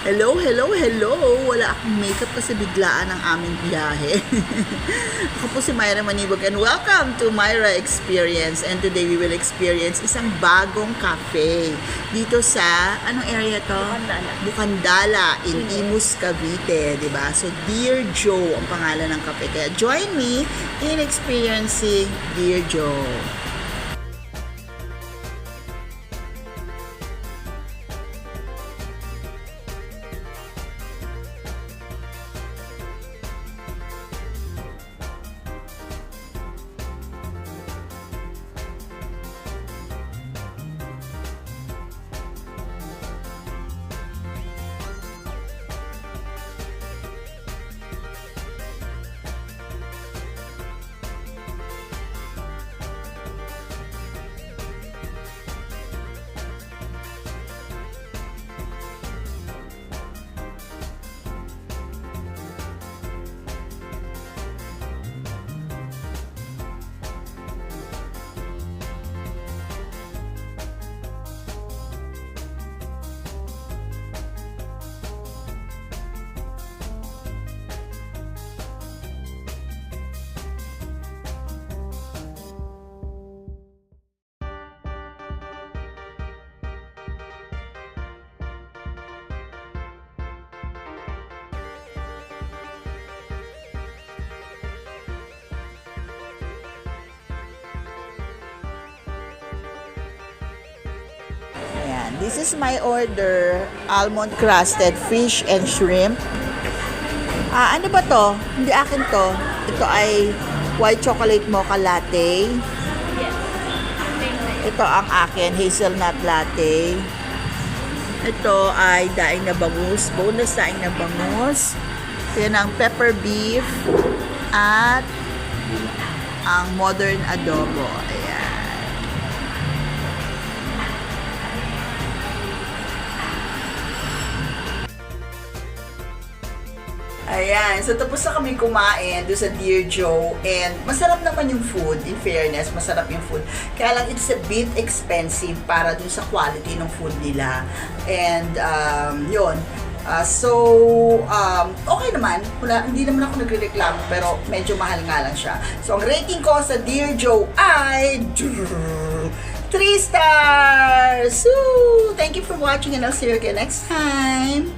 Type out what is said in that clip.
Hello, hello, hello! Wala akong makeup kasi biglaan ang aming biyahe. Ako po si Myra Manibog and welcome to Myra Experience. And today we will experience isang bagong cafe dito sa, anong area to? Bukandala in Imus, Cavite, diba? So, Dear Joe ang pangalan ng cafe. Kaya join me in experiencing Dear Joe. Ayan, this is my order, almond crusted fish and shrimp. Ano ba to? Hindi akin to. Ito ay white chocolate mocha latte. Ito ang akin, hazelnut latte. Ito ay daing na bangus, bonus daing na bangus. Yan ang pepper beef at ang modern adobo. Ayan. Ayan, so tapos na kami kumain doon sa Dear Joe and masarap naman yung food, in fairness, masarap yung food. Kaya lang it's a bit expensive para doon sa quality ng food nila. And yun, okay naman, hindi naman ako nagre-reklamo pero medyo mahal nga lang siya. So ang rating ko sa Dear Joe ay 3 stars! Woo! Thank you for watching and I'll see you again next time!